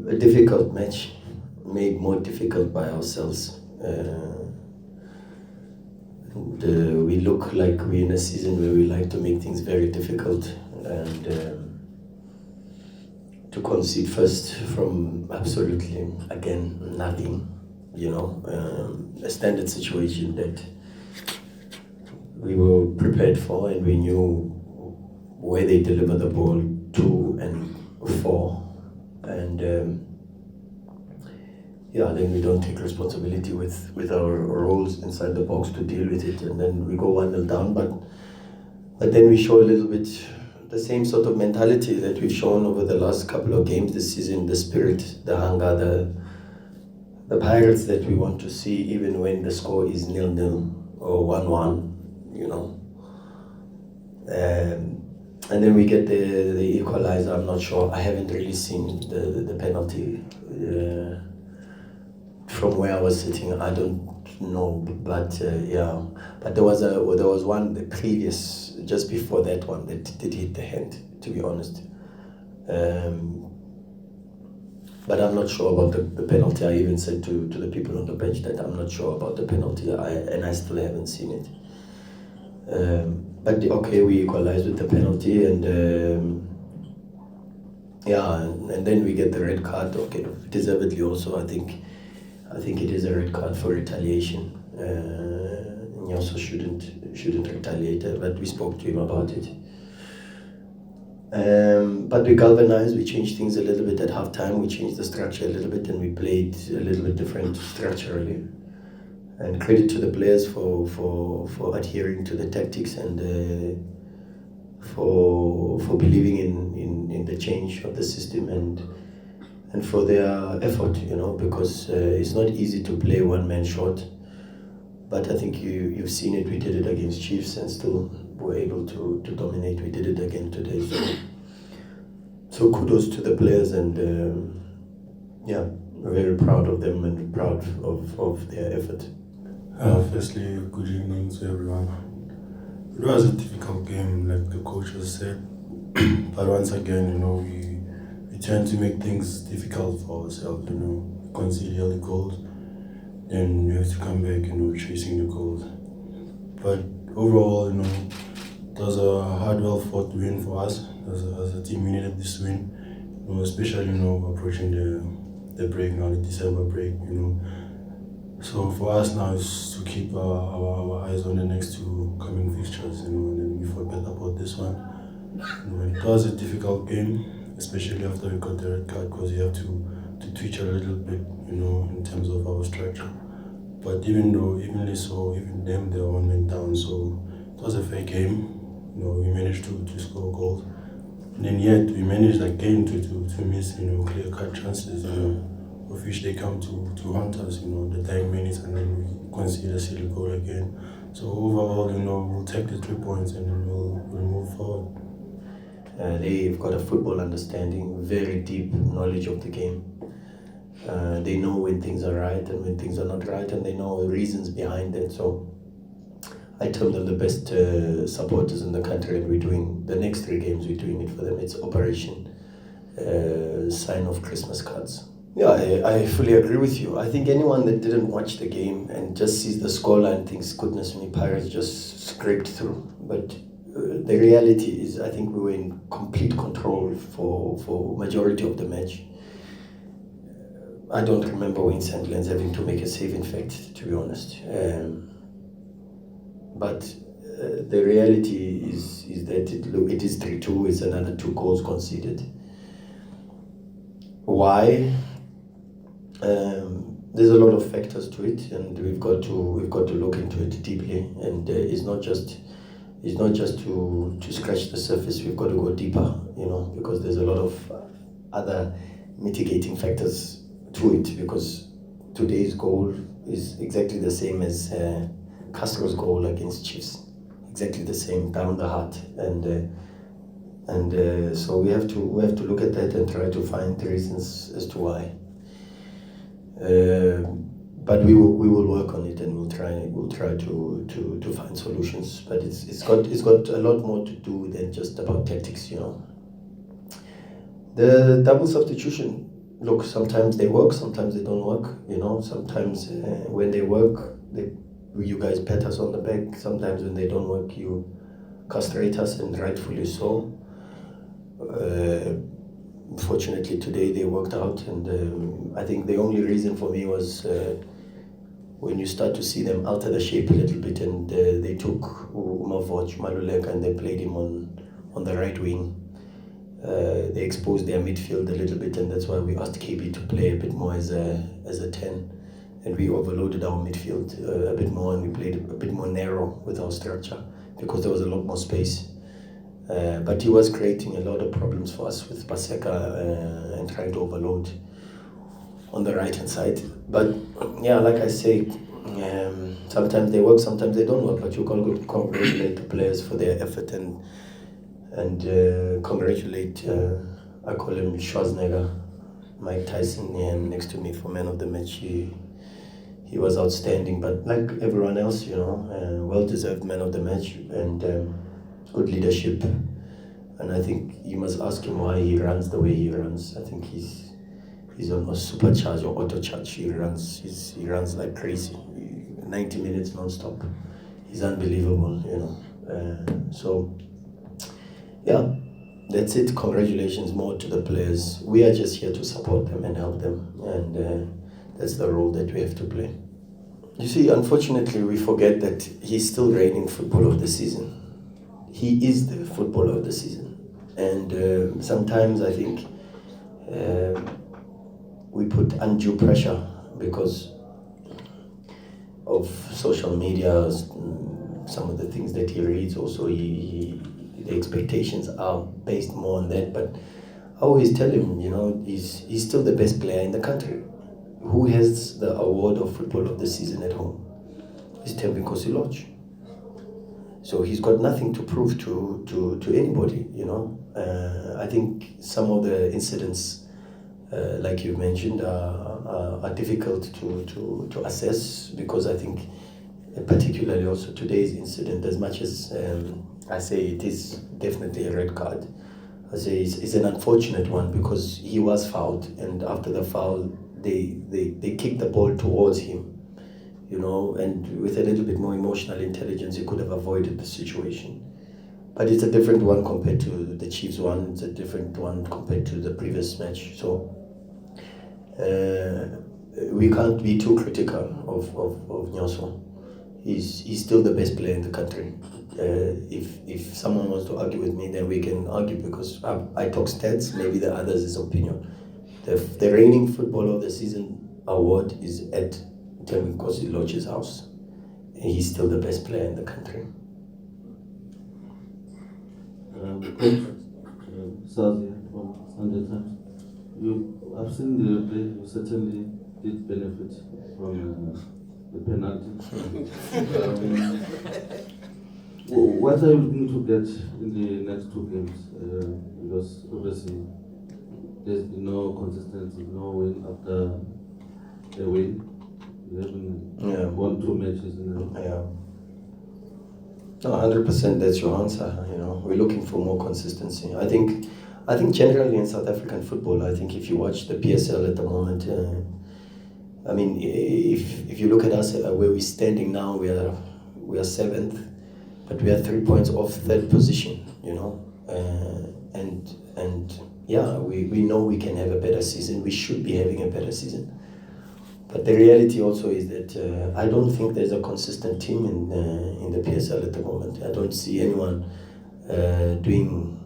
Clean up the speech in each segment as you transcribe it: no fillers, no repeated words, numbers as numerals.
a difficult match, made more difficult by ourselves. We look like we're in a season where we like to make things very difficult, and to concede first from absolutely, again, nothing, a standard situation that we were prepared for, and we knew where they deliver the ball to and for, and then we don't take responsibility with our roles inside the box to deal with it, and then we go 1-0 down, but then we show a little bit the same sort of mentality that we've shown over the last couple of games this season, the spirit, the hunger, the Pirates that we want to see even when the score is 0-0 or 1-1, and then we get the equalizer. I'm not sure. I haven't really seen the penalty from where I was sitting. I don't know, but But there was one the previous, just before that one, that did hit the hand, to be honest. But I'm not sure about the penalty. I even said to the people on the bench that I'm not sure about the penalty, and I still haven't seen it. But okay, we equalized with the penalty, and and then we get the red card. Okay, deservedly also. I think it is a red card for retaliation. He also shouldn't retaliate, but we spoke to him about it. But we galvanized, we changed things a little bit at halftime, we changed the structure a little bit, and we played a little bit different structurally. And credit to the players for adhering to the tactics and for believing in the change of the system and for their effort, because it's not easy to play one man short. But I think you've seen it. We did it against Chiefs and still were able to dominate. We did it again today. So kudos to the players, and we're very proud of them and proud of their effort. Firstly, good evening to everyone. It was a difficult game, like the coach has said. But once again, we tend to make things difficult for ourselves, we concede early goals. Then we have to come back, chasing the goals. But overall, it was a hard, well-fought win for us. As a team, we needed this win, especially, approaching the break now, the December break, So for us now is to keep our eyes on the next two coming fixtures, and then we forget about this one. It was a difficult game, especially after we got the red card, because we have to twitch a little bit, in terms of our structure. But even them, they were 1 man down, so it was a fair game. We managed to score goals. And then yet we managed again to miss, clear-cut chances, of which they come to haunt us, the dying minutes, and then we concede a silly goal again. So overall, we'll take the 3 points and then we'll move forward. They've got a football understanding, very deep knowledge of the game. They know when things are right and when things are not right, and they know the reasons behind it. So I told them the best supporters in the country, and we're doing the next 3 games, we're doing it for them. It's Operation Sign of Christmas cards. Yeah, I fully agree with you. I think anyone that didn't watch the game and just sees the scoreline thinks, goodness me, Pirates just scraped through. But the reality is, I think we were in complete control for majority of the match. I don't remember Wayne Sandlands having to make a save, in fact, to be honest. But the reality is that it is 3-2. It's another 2 goals conceded. Why? There's a lot of factors to it, and we've got to look into it deeply. And it's not just to scratch the surface. We've got to go deeper, because there's a lot of other mitigating factors to it. Because today's goal is exactly the same as Castro's goal against Chiefs, exactly the same, down the heart, and so we have to look at that and try to find the reasons as to why. But we will work on it, and we'll try to find solutions. But it's got a lot more to do than just about tactics, The double substitution, look, sometimes they work, sometimes they don't work. Sometimes when they work, you guys pat us on the back. Sometimes when they don't work, you castrate us, and rightfully so. Fortunately, today they worked out, and I think the only reason for me was when you start to see them alter the shape a little bit, and they took Maluleka and they played him on the right wing. They exposed their midfield a little bit, and that's why we asked KB to play a bit more as a 10, and we overloaded our midfield a bit more, and we played a bit more narrow with our structure because there was a lot more space. But he was creating a lot of problems for us with Paseka and trying to overload on the right hand side. But yeah, like I say, sometimes they work, sometimes they don't work. But you can congratulate the players for their effort and congratulate, I call him Schwarzenegger, Mike Tyson, next to me for man of the match. He was outstanding, but like everyone else, well-deserved man of the match, and good leadership. And I think you must ask him why he runs the way he runs. I think he's on a supercharge or auto charge. He runs like crazy, 90 minutes non-stop. He's unbelievable, so yeah, that's it. Congratulations more to the players. We are just here to support them and help them, and that's the role that we have to play. You see, unfortunately, we forget that he's still reigning footballer of the season. He is the footballer of the season, and sometimes I think we put undue pressure because of social media, some of the things that he reads. Also, the expectations are based more on that. But I always tell him, he's still the best player in the country. Who has the award of football of the season at home? It's Thembi Nkosi-Lorch. So he's got nothing to prove to anybody, I think some of the incidents, like you mentioned, are difficult to assess, because I think particularly also today's incident, as much as I say it is definitely a red card, I say it's an unfortunate one, because he was fouled, and after the foul they kicked the ball towards him, and with a little bit more emotional intelligence he could have avoided the situation. But it's a different one compared to the Chiefs one. It's a different one compared to the previous match. So we can't be too critical of Nyoso. He's still the best player in the country. If someone wants to argue with me, then we can argue, because I talk stats, maybe the others is opinion. The reigning footballer of the season award is at Thembi Nkosi-Lorch's house. And he's still the best player in the country. Sazi from Sunday Times. I've seen the replay. You certainly did benefit from the penalty. What are you looking to get in the next two games? Because obviously there's been no consistency, no win after a win. You haven't won two matches in a row. Yeah. No, 100%. That's your answer. We're looking for more consistency. I think generally in South African football, I think if you watch the PSL at the moment, I mean, if you look at us where we're standing now, we are seventh, but we are 3 points off third position. And yeah, we know we can have a better season. We should be having a better season. But the reality also is that I don't think there's a consistent team in the PSL at the moment. I don't see anyone doing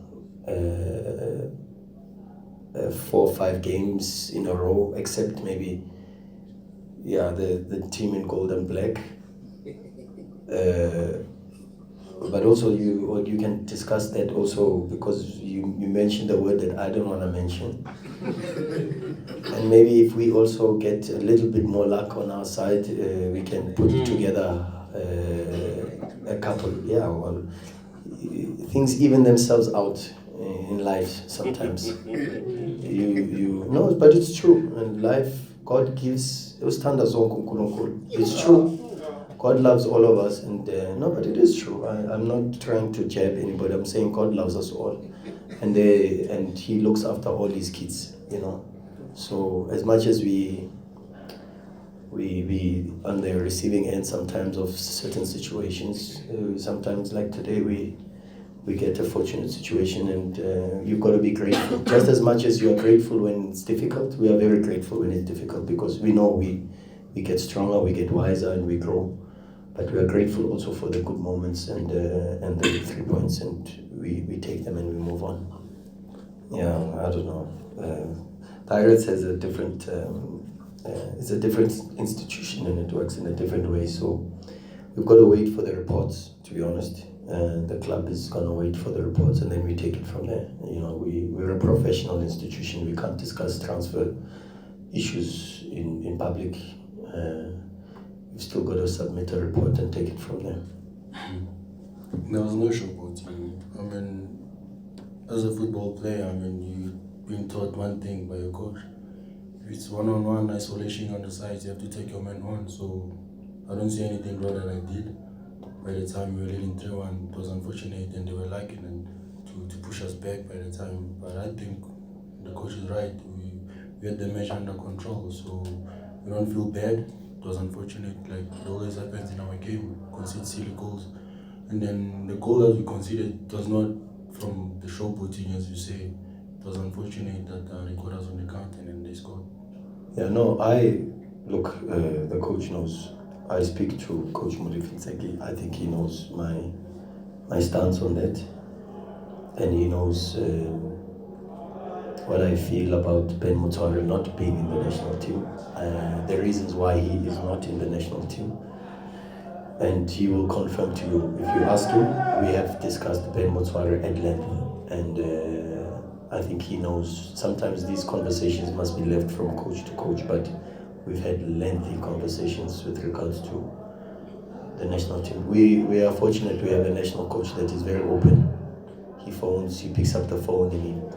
4 or 5 games in a row, except maybe the team in gold and black. But also you can discuss that also, because you mentioned the word that I don't want to mention. And maybe if we also get a little bit more luck on our side, we can put together a couple. Things even themselves out in life sometimes. No, but it's true. And life, God gives. It's true. God loves all of us, and no, but it is true. I'm not trying to jab anybody. I'm saying God loves us all, and He looks after all His kids. So as much as we on the receiving end sometimes of certain situations, sometimes like today we get a fortunate situation, and you've got to be grateful. Just as much as you are grateful when it's difficult, we are very grateful when it's difficult, because we know we get stronger, we get wiser, and we grow. But we are grateful also for the good moments and the 3 points, and we take them and we move on. Yeah, I don't know. Pirates has a different, it's a different institution, and it works in a different way. So we've got to wait for the reports, to be honest. The club is going to wait for the reports, and then we take it from there. We're a professional institution. We can't discuss transfer issues in public. We've still got to submit a report and take it from there. There was no showboating. I mean, as a football player, you've been taught one thing by your coach. If it's one-on-one isolation on the sides, you have to take your men on. So I don't see anything wrong that I did. By the time we were leading 3-1, it was unfortunate, and they were lacking and to push us back by the time. But I think the coach is right. We had the match under control, so we don't feel bad. It was unfortunate, like it always happens in our game. We concede silly goals, and then the goal that we conceded was not from the showboating, as you say. It was unfortunate that they got us on the counter and then they scored. Yeah, no, the coach knows. I speak to Coach Mudifitseki. I think he knows my stance on that, and he knows what I feel about Ben Motshwari not being in the national team, the reasons why he is not in the national team, and he will confirm to you. If you ask him, we have discussed Ben Motshwari at length, and I think he knows. Sometimes these conversations must be left from coach to coach, but we've had lengthy conversations with regards to the national team. We are fortunate we have a national coach that is very open. He phones, he picks up the phone,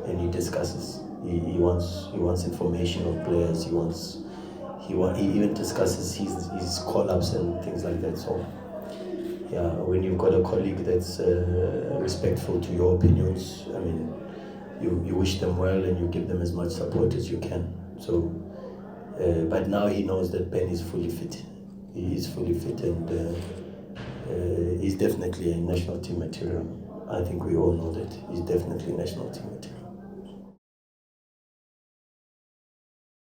and he discusses. He wants information of players. He even discusses his call-ups and things like that. So yeah, when you've got a colleague that's respectful to your opinions, you wish them well and you give them as much support as you can. So, but now he knows that Ben is fully fit. He is fully fit, and he's definitely a national team material. I think we all know that he's definitely national team material.